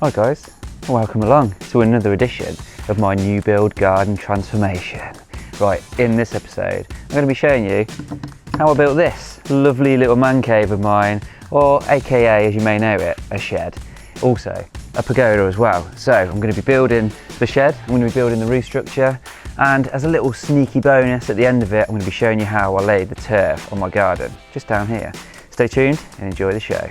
Hi guys, welcome along to another edition of my new build garden transformation. Right, in this episode I'm going to be showing you how I built this lovely little man cave of mine, or aka as you may know it, a shed. Also a pagoda as well. So I'm going to be building the shed, I'm going to be building the roof structure, and as a little sneaky bonus at the end of it, I'm going to be showing you how I laid the turf on my garden, just down here. Stay tuned and enjoy the show.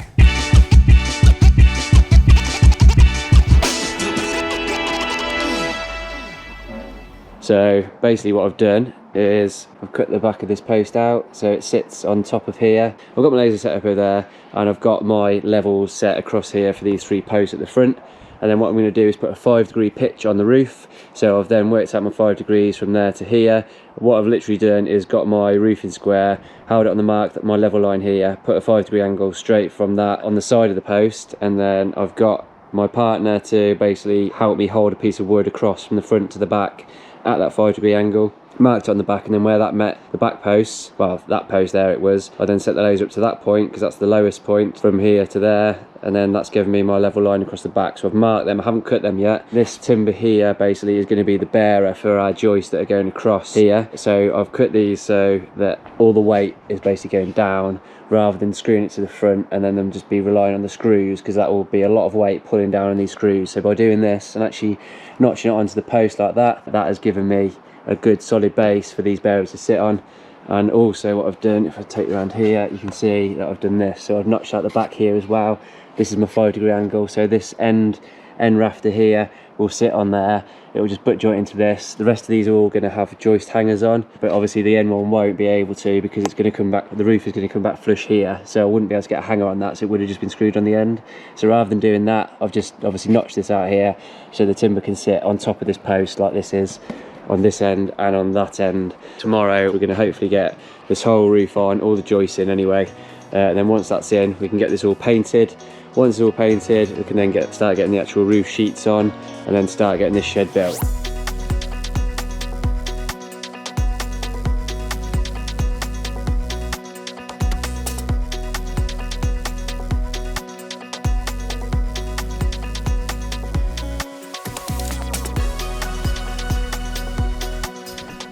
So basically what I've done is I've cut the back of this post out so it sits on top of here. I've got my laser set up over there and I've got my levels set across here for these 3 posts at the front. And then what I'm going to do is put a 5-degree pitch on the roof. So I've then worked out my 5 degrees from there to here. What I've literally done is got my roofing square, held it on the mark, my level line here, put a 5-degree angle straight from that on the side of the post, and then I've got my partner to basically help me hold a piece of wood across from the front to the back at that 5-degree angle, marked it on the back, and then where that met the back posts, well, that post there it was, I then set the laser up to that point because that's the lowest point from here to there, and then that's given me my level line across the back. So I've marked them, I haven't cut them yet. This timber here basically is going to be the bearer for our joists that are going across here. So I've cut these so that all the weight is basically going down rather than screwing it to the front and then them just be relying on the screws, because that will be a lot of weight pulling down on these screws. So by doing this and actually notching it onto the post like that, that has given me a good solid base for these bearers to sit on. And also what I've done, if I take you around here, you can see that I've done this. So I've notched out the back here as well. This is my 5-degree angle, so this end rafter here will sit on there. It will just butt joint into this. The rest of these are all going to have joist hangers on, but obviously the end one won't be able to because it's going to come back, the roof is going to come back flush here, so I wouldn't be able to get a hanger on that, so it would have just been screwed on the end. So rather than doing that, I've just obviously notched this out here so the timber can sit on top of this post like this is on this end and on that end. Tomorrow we're going to hopefully get this whole roof on, all the joists in anyway, and then once that's in we can get this all painted. Once it's all painted we can then start getting the actual roof sheets on and then start getting this shed built.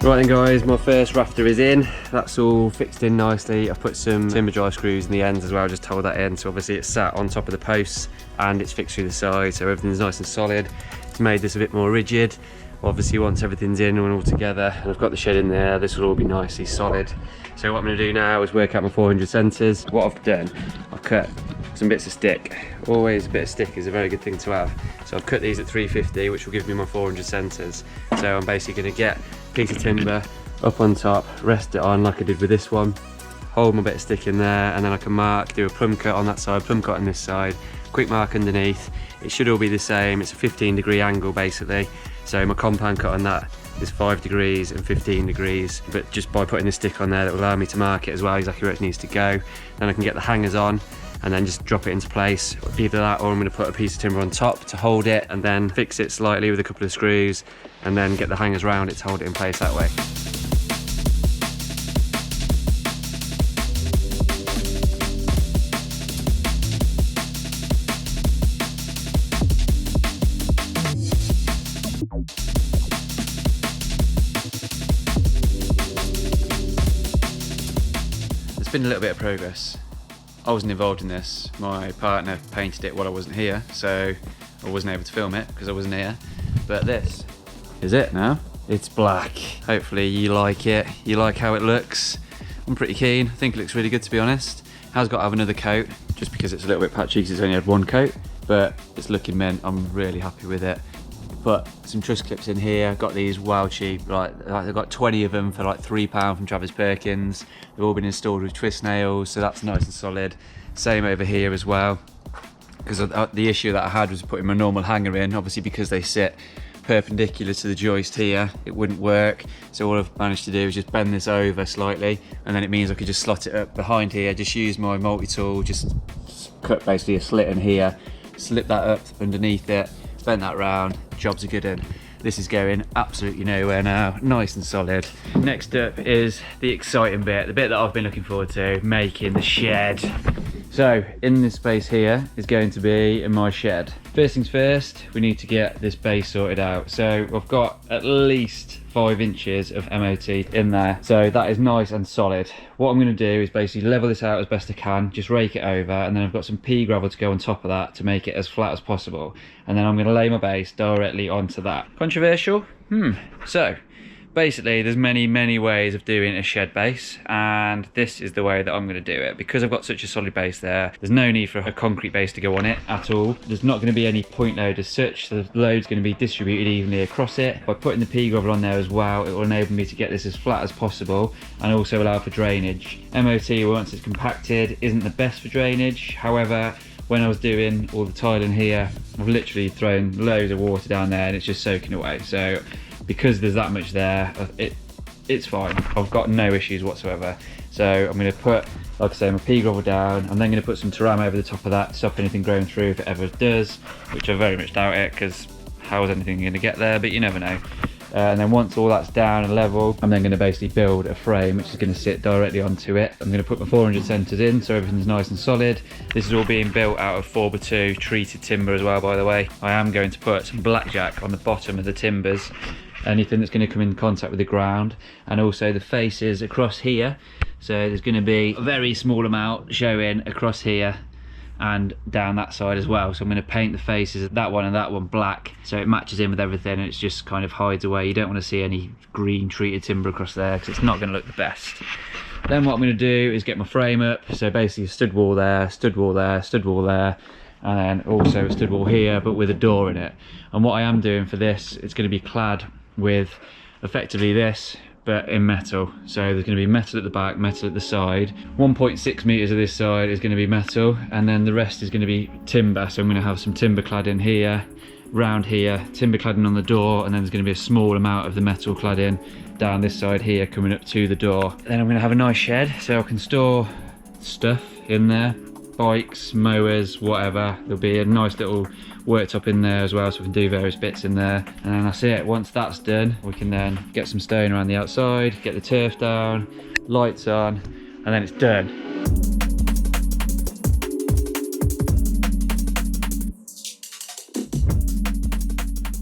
Right then guys, my first rafter is in. That's all fixed in nicely. I've put some timber drive screws in the ends as well, just to hold that in. So obviously it's sat on top of the posts and it's fixed through the side, so everything's nice and solid. It's made this a bit more rigid. Obviously once everything's in and all together and I've got the shed in there, this will all be nicely solid. So what I'm going to do now is work out my 400 centres. What I've done, I've cut some bits of stick. Always a bit of stick is a very good thing to have. So I've cut these at 350, which will give me my 400 centres. So I'm basically going to get a piece of timber up on top, rest it on like I did with this one, hold my bit of stick in there, and then I can mark, do a plumb cut on that side, plumb cut on this side, quick mark underneath. It should all be the same. It's a 15-degree angle basically. So my compound cut on that is 5 degrees and 15 degrees, but just by putting the stick on there that will allow me to mark it as well exactly where it needs to go. Then I can get the hangers on and then just drop it into place. Either that or I'm going to put a piece of timber on top to hold it and then fix it slightly with a couple of screws and then get the hangers around it to hold it in place that way. There's been a little bit of progress. I wasn't involved in this. My partner painted it while I wasn't here, so I wasn't able to film it because I wasn't here. But this is it now. It's black. Hopefully you like it. You like how it looks. I'm pretty keen. I think it looks really good, to be honest. Has got to have another coat just because it's a little bit patchy because it's only had 1 coat, but it's looking mint. I'm really happy with it. Put some truss clips in here. Got these wow cheap, like I've got 20 of them for like £3 from Travis Perkins. They've all been installed with twist nails, so that's nice and solid. Same over here as well, because the issue that I had was putting my normal hanger in, obviously because they sit perpendicular to the joist here, it wouldn't work. So all I've managed to do is just bend this over slightly, and then it means I could just slot it up behind here, just use my multi-tool, just cut basically a slit in here, slip that up underneath it, bend that round, job's a good one. This is going absolutely nowhere now, nice and solid. Next up is the exciting bit, the bit that I've been looking forward to, making the shed. So in this space here is going to be my shed. First things first, we need to get this base sorted out. So I've got at least 5 inches of MOT in there, so that is nice and solid. What I'm going to do is basically level this out as best I can, just rake it over, and then I've got some pea gravel to go on top of that to make it as flat as possible, and then I'm going to lay my base directly onto that. Controversial? So basically there's many ways of doing a shed base, and this is the way that I'm going to do it. Because I've got such a solid base there, there's no need for a concrete base to go on it at all. There's not going to be any point load as such, so the load's going to be distributed evenly across it. By putting the pea gravel on there as well, it will enable me to get this as flat as possible and also allow for drainage. MOT, once it's compacted, isn't the best for drainage. However, when I was doing all the tiling here, I've literally thrown loads of water down there and it's just soaking away. So because there's that much there, it's fine. I've got no issues whatsoever. So I'm going to put, like I say, my pea gravel down. I'm then going to put some Taram over the top of that to stop anything growing through if it ever does, which I very much doubt it, because how is anything going to get there? But you never know. And then once all that's down and level, I'm then going to basically build a frame which is going to sit directly onto it. I'm going to put my 400 centres in so everything's nice and solid. This is all being built out of 4x2 treated timber as well, by the way. I am going to put some blackjack on the bottom of the timbers, anything that's going to come in contact with the ground, and also the faces across here. So there's going to be a very small amount showing across here and down that side as well. So I'm going to paint the faces of that one and that one black so it matches in with everything, and it just kind of hides away. You don't want to see any green treated timber across there because it's not going to look the best. Then what I'm going to do is get my frame up. So basically a stud wall there, stud wall there, stud wall there, and then also a stud wall here but with a door in it. And what I am doing for this, it's going to be clad with effectively this but in metal. So there's going to be metal at the back, metal at the side. 1.6 meters of this side is going to be metal, and then the rest is going to be timber. So I'm going to have some timber cladding here, round here, timber cladding on the door, and then there's going to be a small amount of the metal cladding down this side here coming up to the door. Then I'm going to have a nice shed so I can store stuff in there, bikes, mowers, whatever. There'll be a nice little worktop in there as well, so we can do various bits in there. And then that's it. Once that's done, we can then get some stone around the outside, get the turf down, lights on, and then it's done.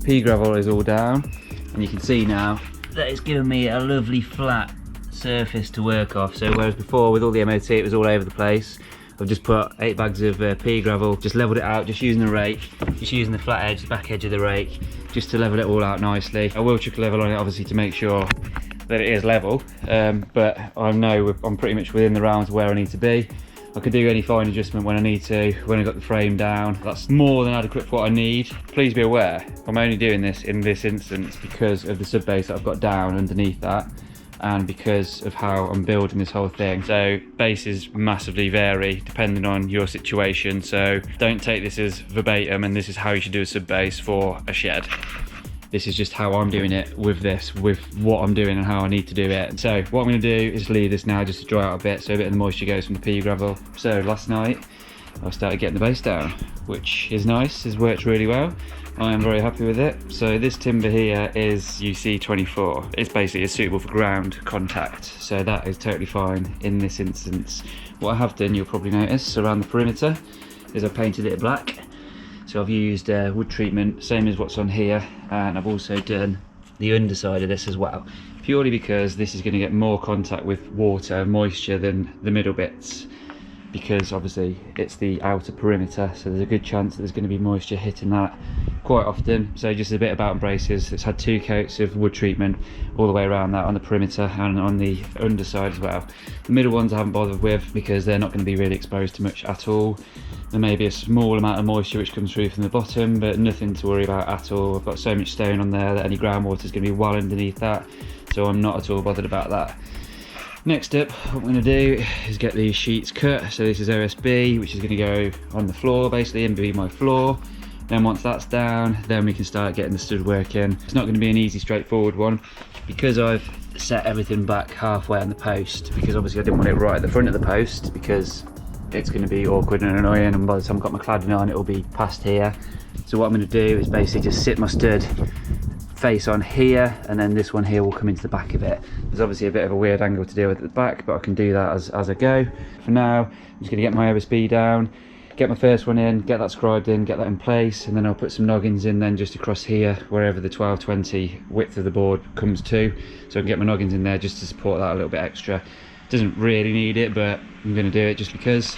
Pea gravel is all down, and you can see now that it's given me a lovely flat surface to work off. So whereas before with all the MOT it was all over the place, I've just put 8 bags of pea gravel, just levelled it out, just using the rake, just using the flat edge, the back edge of the rake, just to level it all out nicely. I will chuck a level on it obviously to make sure that it is level, but I know I'm pretty much within the realms where I need to be. I could do any fine adjustment when I need to, when I got the frame down. That's more than adequate for what I need. Please be aware, I'm only doing this in this instance because of the sub base that I've got down underneath that, and because of how I'm building this whole thing. So bases massively vary depending on your situation, so don't take this as verbatim and this is how you should do a sub base for a shed. This is just how I'm doing it with this, with what I'm doing and how I need to do it. So what I'm going to do is leave this now just to dry out a bit so a bit of the moisture goes from the pea gravel. So last night I started getting the base down, which is nice, has worked really well. I am very happy with it. So this timber here is UC24. It's basically suitable for ground contact, so that is totally fine in this instance. What I have done, you'll probably notice, around the perimeter is I've painted it black. So I've used wood treatment, same as what's on here, and I've also done the underside of this as well, purely because this is going to get more contact with water, moisture than the middle bits, because obviously it's the outer perimeter, so there's a good chance that there's going to be moisture hitting that quite often. So just a bit about braces. It's had 2 coats of wood treatment all the way around that on the perimeter and on the underside as well. The middle ones I haven't bothered with because they're not going to be really exposed to much at all. There may be a small amount of moisture which comes through from the bottom, but nothing to worry about at all. I've got so much stone on there that any groundwater is going to be well underneath that, so I'm not at all bothered about that. Next up, what I'm going to do is get these sheets cut. So this is OSB, which is going to go on the floor basically and be my floor. Then once that's down, then we can start getting the stud work in. It's not going to be an easy, straightforward one because I've set everything back halfway on the post, because obviously I didn't want it right at the front of the post because it's going to be awkward and annoying, and by the time I've got my cladding on it'll be past here. So what I'm going to do is basically just sit my stud face on here, and then this one here will come into the back of it. There's obviously a bit of a weird angle to deal with at the back, but I can do that as I go. For now, I'm just gonna get my OSB down, get my first one in, get that scribed in, get that in place, and then I'll put some noggins in then just across here, wherever the 1220 width of the board comes to, so I can get my noggins in there just to support that a little bit extra. Doesn't really need it, but I'm gonna do it just because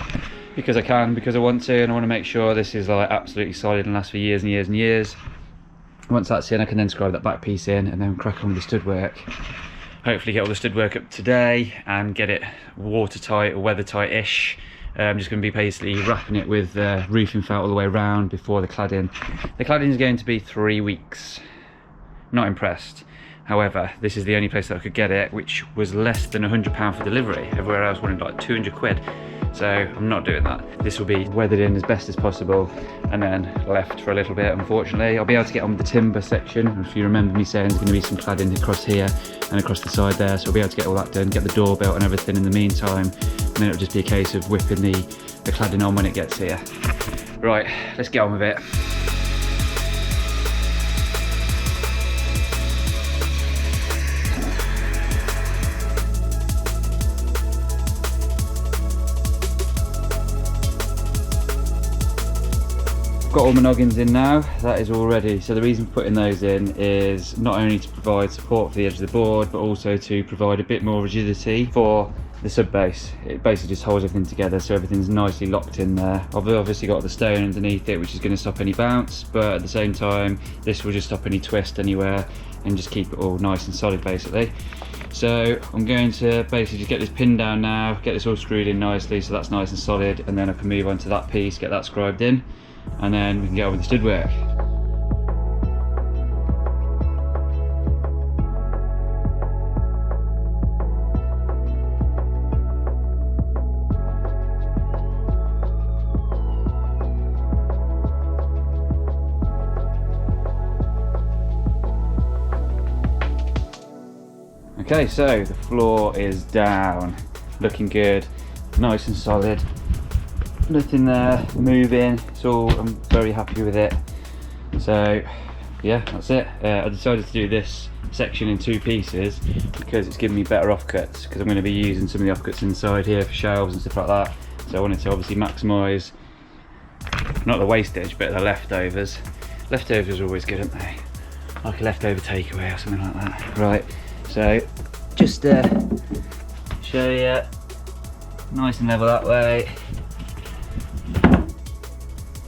I can, because I want to, and I want to make sure this is like absolutely solid and lasts for years and years and years. Once that's in, I can then scribe that back piece in and then crack on with the stud work. Hopefully get all the stud work up today and get it watertight or weather tight-ish. I'm just going to be basically wrapping it with roofing felt all the way around before the cladding. The cladding is going to be 3 weeks. Not impressed. However, this is the only place that I could get it, which was less than £100 for delivery. Everywhere else wanted like 200 quid. So I'm not doing that. This will be weathered in as best as possible and then left for a little bit, unfortunately. I'll be able to get on with the timber section. If you remember me saying there's going to be some cladding across here and across the side there, so I'll be able to get all that done, get the door built and everything in the meantime, and then it'll just be a case of whipping the cladding on when it gets here. Right, let's get on with it. Got all my noggins in now, that is all ready. So the reason for putting those in is not only to provide support for the edge of the board, but also to provide a bit more rigidity for the sub base. It basically just holds everything together, so everything's nicely locked in there. I've obviously got the stone underneath it, which is going to stop any bounce, but at the same time, this will just stop any twist anywhere and just keep it all nice and solid basically. So I'm going to basically just get this pinned down now, get this all screwed in nicely so that's nice and solid, and then I can move on to that piece, get that scribed in, and then we can get on with the stud work. Okay, so the floor is down, looking good, nice and solid. Nothing there moving, it's all, I'm very happy with it. So yeah, that's it. I decided to do this section in 2 pieces because it's giving me better offcuts, because I'm going to be using some of the offcuts inside here for shelves and stuff like that. So I wanted to obviously maximise, not the wastage, but the leftovers. Leftovers are always good, aren't they? Like a leftover takeaway or something like that. Right, so just show you, nice and level that way.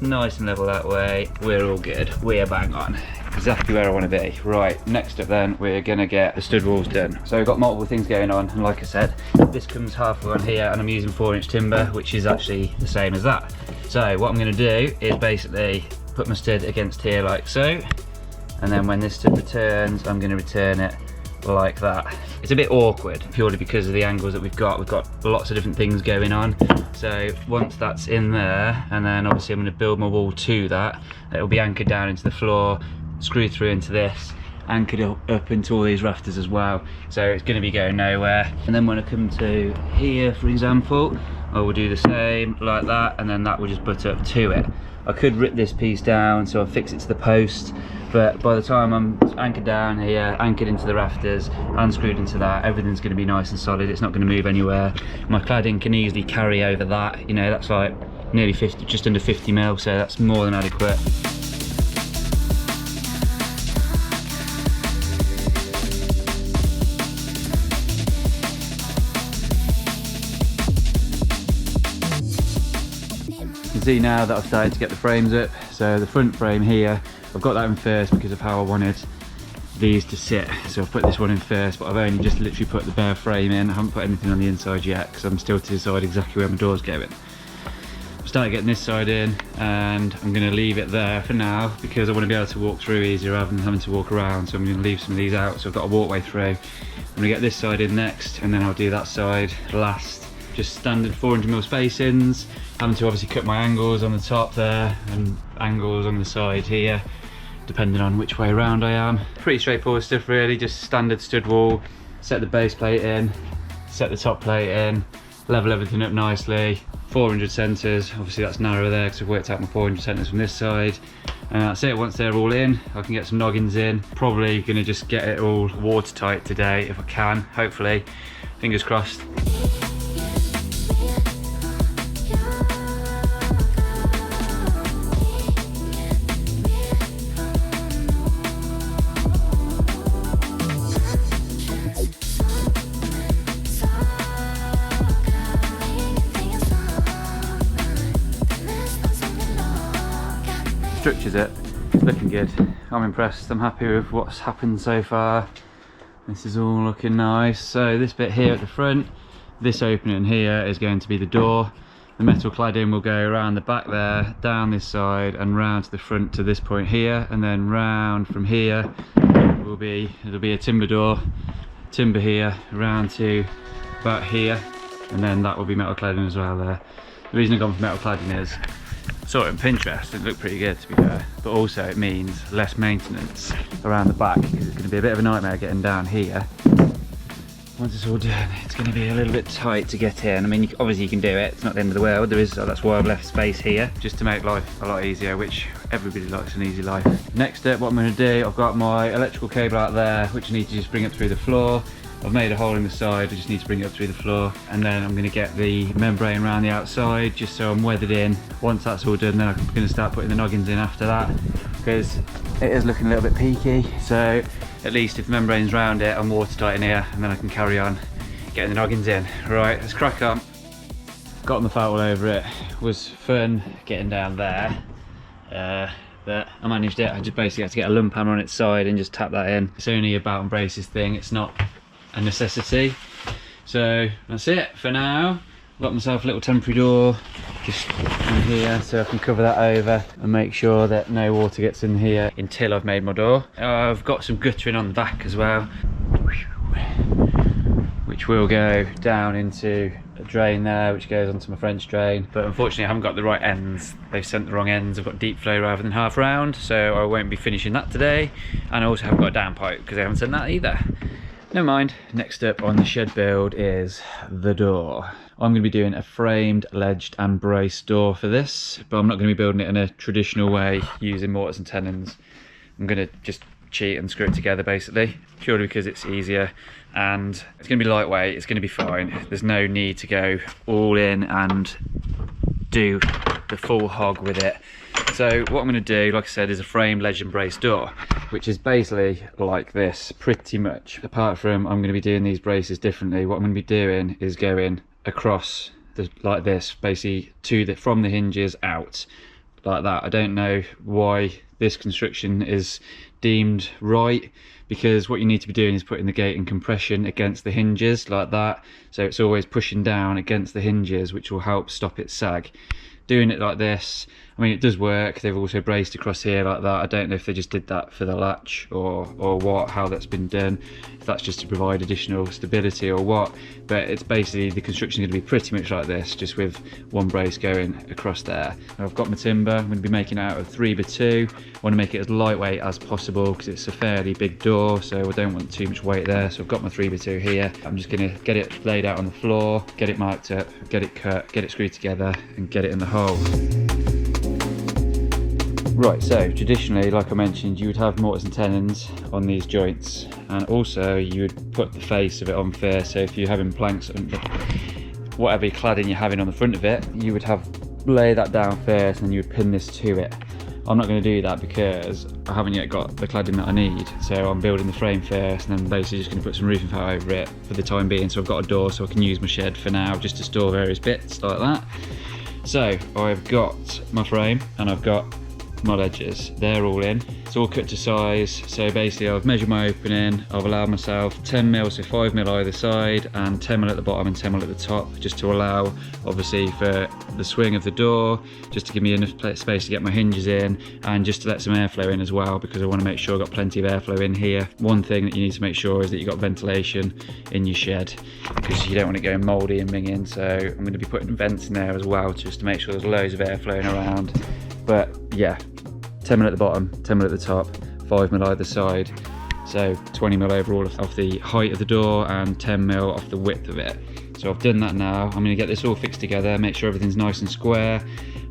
Nice and level that way, we're all good, we're bang on, exactly where I want to be. Right, next up then, we're gonna get the stud walls done. So we've got multiple things going on, and like I said, this comes halfway on here, and I'm using 4-inch timber, which is actually the same as that. So what I'm gonna do is basically put my stud against here like so, and then when this stud returns, I'm gonna return it like that. It's a bit awkward purely because of the angles that we've got lots of different things going on. So once that's in there, and then obviously I'm going to build my wall to that, it'll be anchored down into the floor, screwed through into this, anchored up into all these rafters as well, so it's going to be going nowhere. And then when I come to here, for example, I will do the same like that, and then that will just butt up to it. I could rip this piece down so I'll fix it to the post, but by the time I'm anchored down here, anchored into the rafters, unscrewed into that, everything's going to be nice and solid, it's not going to move anywhere. My cladding can easily carry over that, you know, that's like nearly 50, just under 50 mil, so that's more than adequate. You can see now that I've started to get the frames up. So the front frame here, I've got that in first because of how I wanted these to sit. So I've put this one in first, but I've only just literally put the bare frame in. I haven't put anything on the inside yet because I'm still to decide exactly where my door's going. I've started getting this side in, and I'm going to leave it there for now because I want to be able to walk through easier rather than having to walk around. So I'm going to leave some of these out, so I've got a walkway through. I'm going to get this side in next, and then I'll do that side last. Just standard 400mm spacings, having to obviously cut my angles on the top there and angles on the side here, depending on which way around I am. Pretty straightforward stuff really, just standard stud wall, set the base plate in, set the top plate in, level everything up nicely. 400 centres, obviously that's narrow there because I've worked out my 400 centres from this side. And that's it. Once they're all in, I can get some noggins in. Probably gonna just get it all watertight today if I can, hopefully. Fingers crossed. Structures it, looking good. I'm impressed, I'm happy with what's happened so far. This is all looking nice. So this bit here at the front, this opening here is going to be the door. The metal cladding will go around the back there, down this side and round to the front to this point here, and then round from here it'll be a timber door, timber here, around to about here, and then that will be metal cladding as well there. The reason I've gone for metal cladding is saw it on Pinterest, it looked pretty good to be fair, but also it means less maintenance around the back because it's going to be a bit of a nightmare getting down here. Once it's all done, it's going to be a little bit tight to get in. I mean, obviously you can do it, it's not the end of the world. There is, that's why I've left space here, just to make life a lot easier, which everybody likes an easy life. Next up, what I'm going to do, I've got my electrical cable out there, which I need to just bring up through the floor. I've made a hole in the side, I just need to bring it up through the floor, and then I'm going to get the membrane around the outside just so I'm weathered in. Once that's all done, then I'm going to start putting the noggins in after that, because it is looking a little bit peaky. So at least if the membrane's round it, I'm watertight in here, and then I can carry on getting the noggins in. Right, let's crack on. Got the foul over it. It was fun getting down there, but I managed it. I just basically had to get a lump hammer on its side and just tap that in. It's only a belt and braces thing, it's not a necessity. So that's it for now. Got myself a little temporary door just in here so I can cover that over and make sure that no water gets in here until I've made my door. I've got some guttering on the back as well, which will go down into a drain there, which goes onto my French drain. But unfortunately I haven't got the right ends. They've sent the wrong ends. I've got deep flow rather than half round, so I won't be finishing that today. And I also haven't got a downpipe because they haven't sent that either. Never mind. Next up on the shed build is the door. I'm going to be doing a framed, ledged and braced door for this, but I'm not going to be building it in a traditional way using mortars and tenons. I'm going to just cheat and screw it together basically, purely because it's easier and it's going to be lightweight, it's going to be fine. There's no need to go all in and do the full hog with it. So what I'm going to do, like I said, is a framed, ledge and braced door, which is basically like this pretty much. Apart from I'm going to be doing these braces differently, what I'm going to be doing is going across like this, basically from the hinges out like that. I don't know why this construction is deemed right, because what you need to be doing is putting the gate in compression against the hinges like that, so it's always pushing down against the hinges, which will help stop it sag. Doing it like this, I mean, it does work. They've also braced across here like that. I don't know if they just did that for the latch or what, how that's been done, if that's just to provide additional stability or what, but it's basically, the construction is going to be pretty much like this, just with one brace going across there. Now I've got my timber. I'm going to be making it out of 3x2. I want to make it as lightweight as possible because it's a fairly big door, so I don't want too much weight there. So I've got my 3x2 here. I'm just going to get it laid out on the floor, get it marked up, get it cut, get it screwed together and get it in the hole. Right, so traditionally, like I mentioned, you would have mortars and tenons on these joints, and also you would put the face of it on first. So if you're having planks and whatever cladding you're having on the front of it, you would lay that down first and you would pin this to it. I'm not going to do that because I haven't yet got the cladding that I need, so I'm building the frame first and then basically just going to put some roofing felt over it for the time being. So I've got a door so I can use my shed for now just to store various bits like that. So I've got my frame and I've got my ledges, they're all in. It's all cut to size, so basically I've measured my opening, I've allowed myself 10mm, so 5mm either side and 10mm at the bottom and 10mm at the top, just to allow obviously for the swing of the door, just to give me enough space to get my hinges in and just to let some airflow in as well, because I want to make sure I've got plenty of airflow in here. One thing that you need to make sure is that you've got ventilation in your shed, because you don't want it going mouldy and minging, so I'm going to be putting vents in there as well just to make sure there's loads of air flowing around. But yeah, 10mm at the bottom, 10mm at the top, 5mm either side, so 20mm overall off the height of the door and 10mm off the width of it. So I've done that now. I'm going to get this all fixed together, make sure everything's nice and square,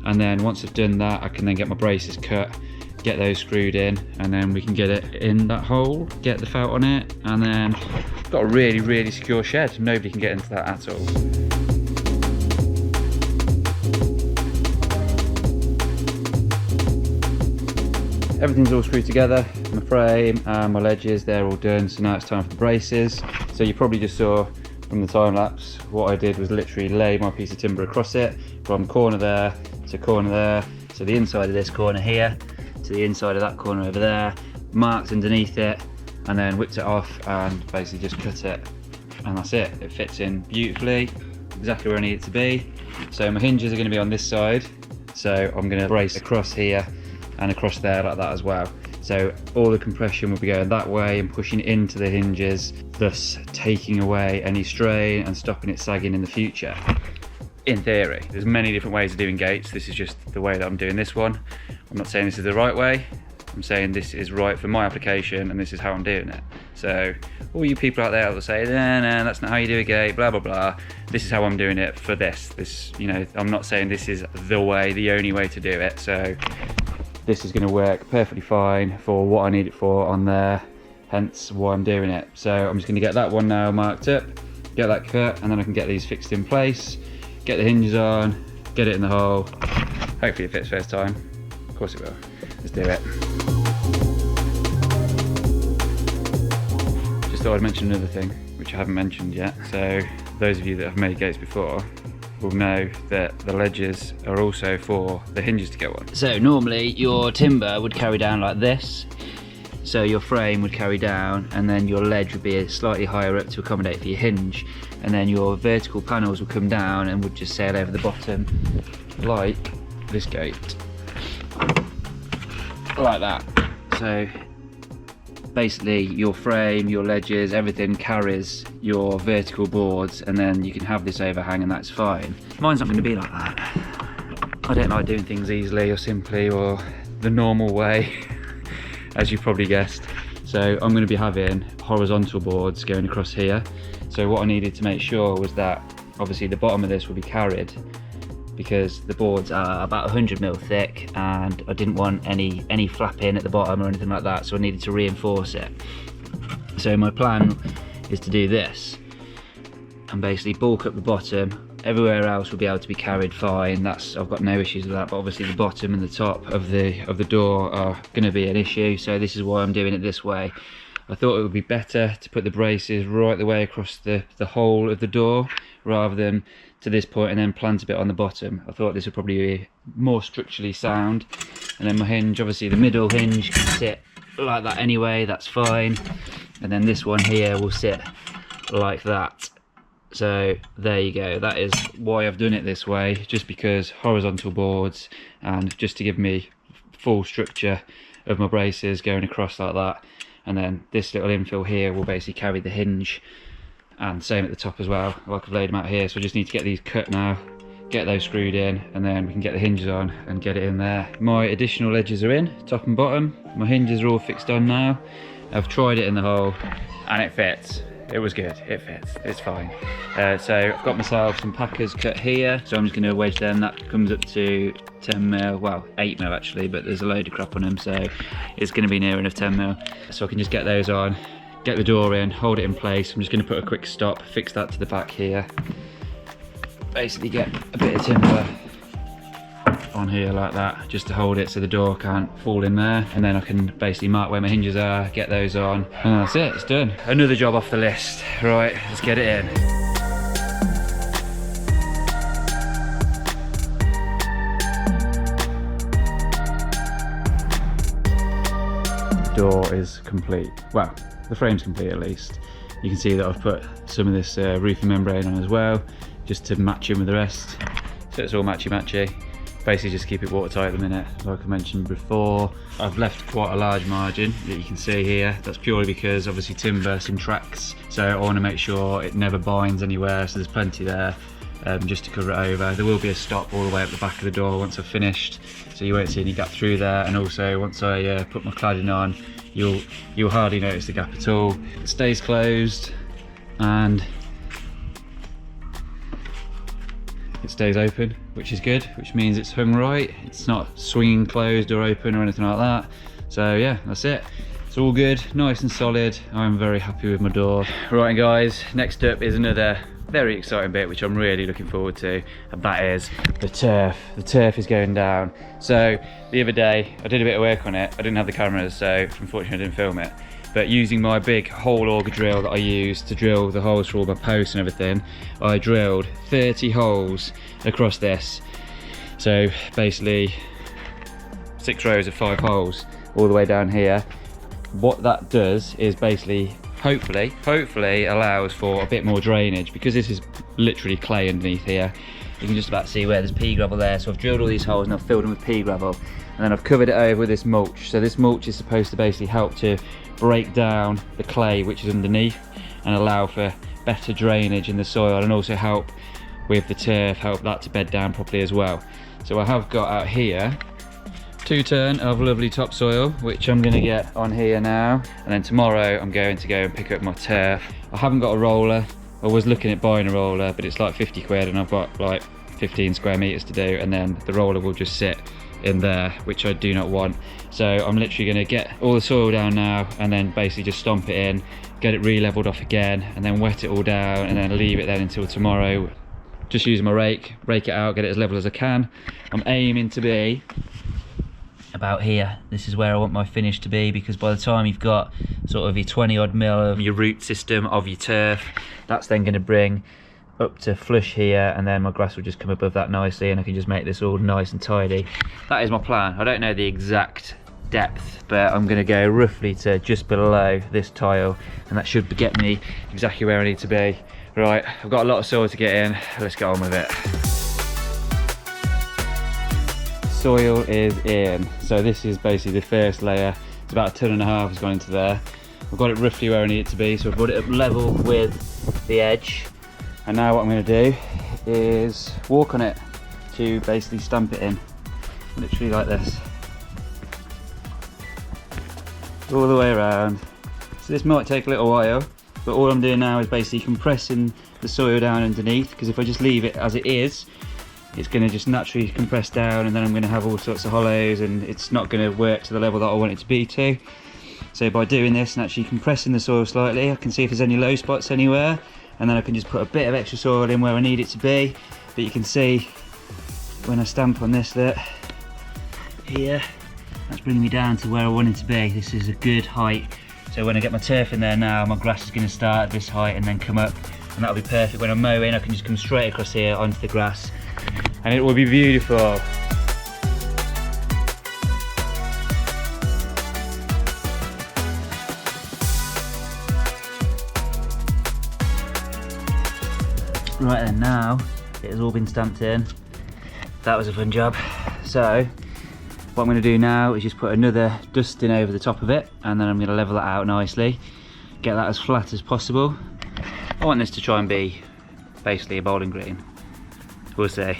and then once I've done that, I can then get my braces cut, get those screwed in, and then we can get it in that hole, get the felt on it, and then got a really, really secure shed. Nobody can get into that at all. Everything's all screwed together, my frame and my ledges, they're all done, so now it's time for the braces. So you probably just saw from the time lapse, what I did was literally lay my piece of timber across it, from corner there to corner there, so the inside of this corner here to the inside of that corner over there, marked underneath it, and then whipped it off and basically just cut it, and that's it. It fits in beautifully, exactly where I need it to be. So my hinges are going to be on this side, so I'm going to brace across here and across there like that as well. So all the compression will be going that way and pushing into the hinges, thus taking away any strain and stopping it sagging in the future. In theory, there's many different ways of doing gates. This is just the way that I'm doing this one. I'm not saying this is the right way. I'm saying this is right for my application and this is how I'm doing it. So all you people out there that will say, no, that's not how you do a gate, blah, blah, blah. This is how I'm doing it for this, you know, I'm not saying this is the way, the only way to do it. So this is going to work perfectly fine for what I need it for on there, hence why I'm doing it. So I'm just going to get that one now marked up, get that cut, and then I can get these fixed in place, get the hinges on, get it in the hole. Hopefully it fits first time. Of course it will. Let's do it. Just thought I'd mention another thing, which I haven't mentioned yet. So those of you that have made gates before will know that the ledges are also for the hinges to go on. So normally your timber would carry down like this, so your frame would carry down, and then your ledge would be slightly higher up to accommodate for your hinge, and then your vertical panels would come down and would just sail over the bottom like this gate, like that. So basically your frame, your ledges, everything carries your vertical boards, and then you can have this overhang and that's fine. Mine's not going to be like that. I don't like doing things easily or simply or the normal way, as you probably guessed. So I'm going to be having horizontal boards going across here. So what I needed to make sure was that obviously the bottom of this will be carried, because the boards are about 100mm thick and I didn't want any flapping at the bottom or anything like that, so I needed to reinforce it. So my plan is to do this and basically bulk up the bottom. Everywhere else will be able to be carried fine, I've got no issues with that, but obviously the bottom and the top of the door are going to be an issue, so this is why I'm doing it this way. I thought it would be better to put the braces right the way across the whole of the door rather than to this point and then plant a bit on the bottom. I thought this would probably be more structurally sound. And then my hinge, obviously the middle hinge can sit like that anyway, that's fine. And then this one here will sit like that. So there you go, that is why I've done it this way, just because horizontal boards and just to give me full structure of my braces going across like that. And then this little infill here will basically carry the hinge, and same at the top as well, like I've laid them out here. So I just need to get these cut now, get those screwed in, and then we can get the hinges on and get it in there. My additional edges are in, top and bottom. My hinges are all fixed on now. I've tried it in the hole and it fits. It was good, it fits, it's fine. So I've got myself some packers cut here, so I'm just going to wedge them. That comes up to 10mm, well 8mm actually, but there's a load of crap on them, so it's going to be near enough 10mm. So I can just get those on, get the door in, hold it in place. I'm just going to put a quick stop, fix that to the back here. Basically get a bit of timber on here like that, just to hold it so the door can't fall in there. And then I can basically mark where my hinges are, get those on, and that's it, it's done. Another job off the list. Right, let's get it in. The door is complete. Well, the frame's complete at least. You can see that I've put some of this roofing membrane on as well, just to match in with the rest. So it's all matchy-matchy. Basically just keep it watertight at the minute, like I mentioned before. I've left quite a large margin that you can see here. That's purely because obviously timber contracts, so I want to make sure it never binds anywhere, so there's plenty there just to cover it over. There will be a stop all the way up the back of the door once I've finished, so you won't see any gap through there. And also once I put my cladding on, you'll hardly notice the gap at all. It stays closed, and it stays open, which is good, which means it's hung right. It's not swinging closed or open or anything like that. So yeah, that's it. It's all good, nice and solid. I'm very happy with my door. Right guys, next up is another very exciting bit which I'm really looking forward to, and that is the turf. The turf is going down. So the other day I did a bit of work on it. I didn't have the cameras, so unfortunately I didn't film it. But using my big hole auger drill that I use to drill the holes for all my posts and everything, I drilled 30 holes across this. So basically 6 rows of 5 holes all the way down here. What that does is basically hopefully allows for a bit more drainage, because this is literally clay underneath here. You can just about see where there's pea gravel there. So I've drilled all these holes and I've filled them with pea gravel, and then I've covered it over with this mulch. So this mulch is supposed to basically help to break down the clay which is underneath and allow for better drainage in the soil, and also help with the turf, help that to bed down properly as well. So I have got out here 2 ton of lovely topsoil, which I'm going to get on here now, and then tomorrow I'm going to go and pick up my turf. I haven't got a roller. I was looking at buying a roller, but it's like 50 quid and I've got like 15 square meters to do, and then the roller will just sit in there, which I do not want. So I'm literally going to get all the soil down now, and then basically just stomp it in, get it re-leveled off again, and then wet it all down, and then leave it then until tomorrow. Just using my rake it out, get it as level as I can. I'm aiming to be about here. This is where I want my finish to be, because by the time you've got sort of your 20 odd mil of your root system of your turf, that's then going to bring up to flush here, and then my grass will just come above that nicely, and I can just make this all nice and tidy. That is my plan. I don't know the exact depth, but I'm going to go roughly to just below this tile, and that should get me exactly where I need to be. Right, I've got a lot of soil to get in. Let's get on with it. Soil is in. So this is basically the first layer. It's about 1.5 tons has gone into there. I've got it roughly where I need it to be, so I've got it up level with the edge. And now what I'm going to do is walk on it to basically stamp it in, literally like this, all the way around. So this might take a little while, but all I'm doing now is basically compressing the soil down underneath, because if I just leave it as it is, it's going to just naturally compress down, and then I'm going to have all sorts of hollows, and it's not going to work to the level that I want it to be to. So by doing this and actually compressing the soil slightly, I can see if there's any low spots anywhere, and then I can just put a bit of extra soil in where I need it to be. But you can see when I stamp on this that here, that's bringing me down to where I want it to be. This is a good height. So when I get my turf in there now, my grass is going to start at this height and then come up, and that'll be perfect. When I'm mowing, I can just come straight across here onto the grass, and it will be beautiful. Right then, now it has all been stamped in. That was a fun job. So what I'm going to do now is just put another dusting over the top of it, and then I'm going to level that out nicely, get that as flat as possible. I want this to try and be basically a bowling green. We'll see.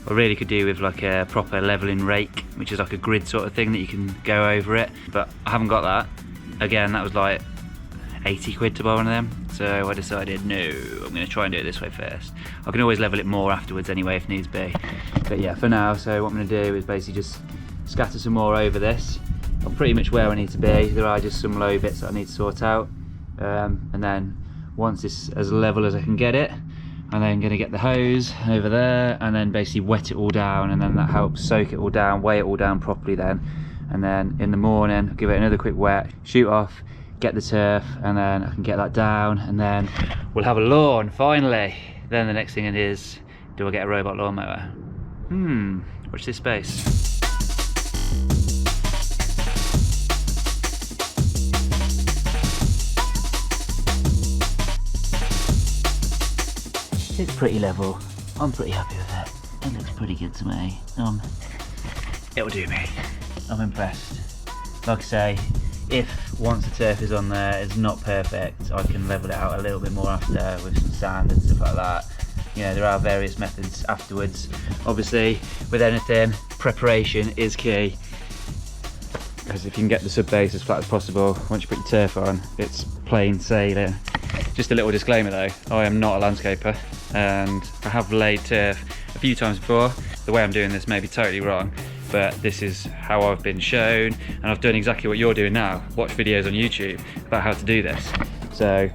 I really could do with like a proper leveling rake, which is like a grid sort of thing that you can go over it, but I haven't got that. Again, that was like 80 quid to buy one of them, so I decided no, I'm going to try and do it this way first. I can always level it more afterwards anyway if needs be, but yeah, for now, so what I'm going to do is basically just scatter some more over this. I'm pretty much where I need to be. There are just some low bits that I need to sort out, and then once it's as level as I can get it, I'm then going to get the hose over there and then basically wet it all down, and then that helps soak it all down, weigh it all down properly then, and then in the morning give it another quick wet, shoot off, get the turf, and then I can get that down, and then we'll have a lawn finally. Then the next thing is, do I get a robot lawnmower? Watch this space. It's pretty level. I'm pretty happy with it. It looks pretty good to me. It'll do me. I'm impressed. Like I say, if once the turf is on there, it's not perfect, I can level it out a little bit more after with some sand and stuff like that. You know, there are various methods afterwards. Obviously, with anything, preparation is key. Because if you can get the sub base as flat as possible, once you put your turf on, it's plain sailing. Just a little disclaimer though, I am not a landscaper. and I have laid turf a few times before. The way I'm doing this may be totally wrong, but this is how I've been shown, and I've done exactly what you're doing now. Watch videos on YouTube about how to do this. So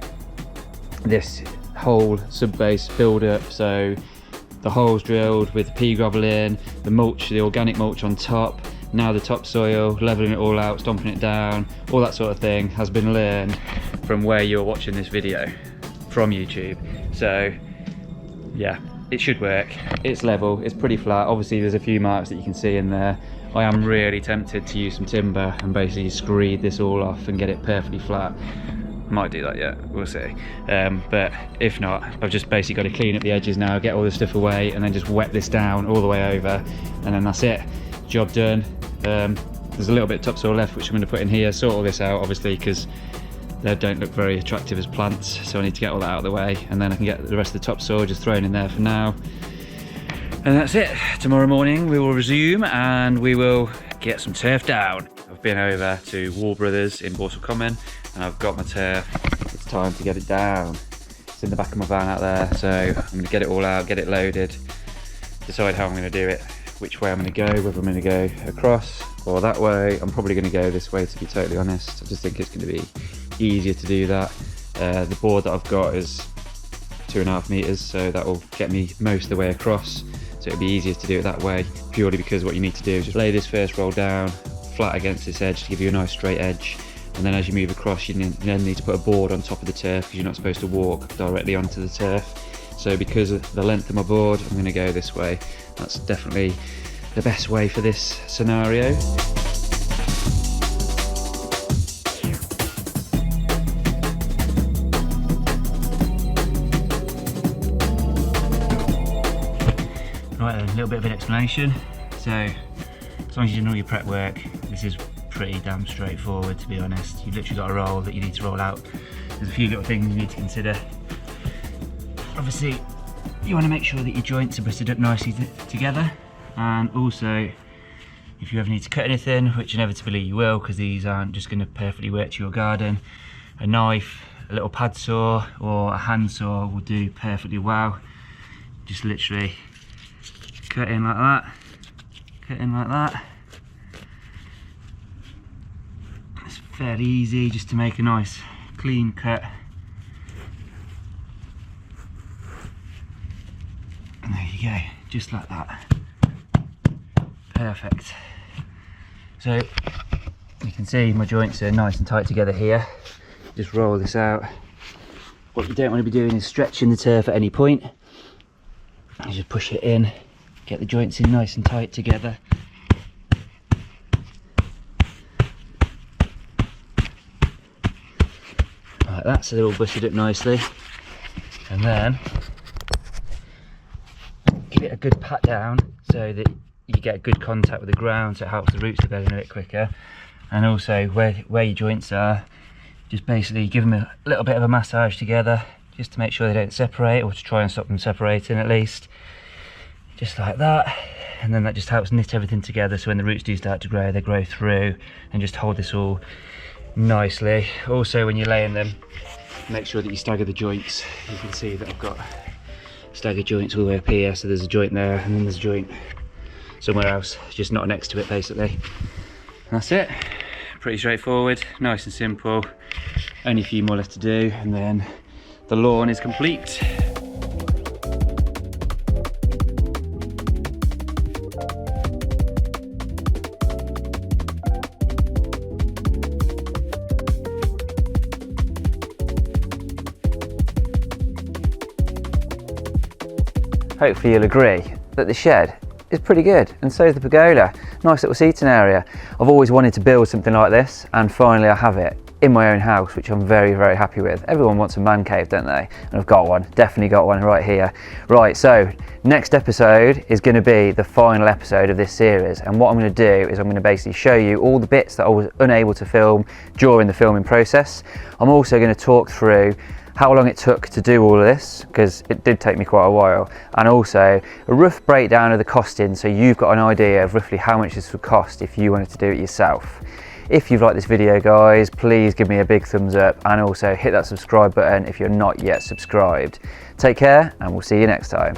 this whole sub-base build-up, so the holes drilled with the pea gravel in, the mulch, the organic mulch on top, now the topsoil, leveling it all out, stomping it down, all that sort of thing has been learned from where you're watching this video from YouTube. So yeah, it should work. It's level, it's pretty flat. Obviously there's a few marks that you can see in there. I am really tempted to use some timber and basically screed this all off and get it perfectly flat. Might do that yet, we'll see. But if not, I've just basically got to clean up the edges now, get all the stuff away, and then just wet this down all the way over, and then that's it. Job done. There's a little bit of topsoil left which I'm going to put in here, sort all this out obviously because they don't look very attractive as plants, so I need to get all that out of the way, and then I can get the rest of the topsoil just thrown in there for now. And that's it. Tomorrow morning we will resume and we will get some turf down. I've been over to Wall Brothers in Borsal Common and I've got my turf. It's time to get it down. It's in the back of my van out there, so I'm going to get it all out, get it loaded, decide how I'm going to do it, which way I'm going to go, whether I'm going to go across or that way. I'm probably going to go this way, to be totally honest. I just think it's going to be easier to do that. The board that I've got is 2.5 meters, so that will get me most of the way across, so it'll be easier to do it that way, purely because what you need to do is just lay this first roll down flat against this edge to give you a nice straight edge, and then as you move across you then need to put a board on top of the turf because you're not supposed to walk directly onto the turf. So because of the length of my board, I'm going to go this way. That's definitely the best way for this scenario. Right, a little bit of an explanation. So as long as you know your prep work, this is pretty damn straightforward, to be honest. You've literally got a roll that you need to roll out. There's a few little things you need to consider. Obviously you want to make sure that your joints are butted up nicely together, and also if you ever need to cut anything, which inevitably you will because these aren't just going to perfectly work to your garden, a knife, a little pad saw or a hand saw will do perfectly well. Just literally cut in like that, cut in like that. It's fairly easy just to make a nice clean cut. And there you go, just like that. Perfect. So you can see my joints are nice and tight together here. Just roll this out. What you don't want to be doing is stretching the turf at any point. You just push it in, get the joints in nice and tight together. Like that, so they're all butted up nicely. And then give it a good pat down so that you get good contact with the ground, so it helps the roots to bed in a bit quicker. And also where your joints are, just basically give them a little bit of a massage together just to make sure they don't separate, or to try and stop them separating at least. Just like that. And then that just helps knit everything together, so when the roots do start to grow, they grow through, and just hold this all nicely. Also when you're laying them, make sure that you stagger the joints. You can see that I've got staggered joints all the way up here, so there's a joint there and then there's a joint somewhere else, just not next to it basically. And that's it. Pretty straightforward, nice and simple. Only a few more left to do and then the lawn is complete. Hopefully you'll agree that the shed is pretty good, and so is the pergola. Nice little seating area. I've always wanted to build something like this, and finally I have it in my own house, which I'm very, very happy with. Everyone wants a man cave, don't they? And I've got one, definitely got one right here. Right, so next episode is going to be the final episode of this series, and what I'm going to do is I'm going to basically show you all the bits that I was unable to film during the filming process. I'm also going to talk through how long it took to do all of this, because it did take me quite a while, and also a rough breakdown of the costing, so you've got an idea of roughly how much this would cost if you wanted to do it yourself. If you've liked this video, guys, please give me a big thumbs up, and also hit that subscribe button if you're not yet subscribed. Take care, and we'll see you next time.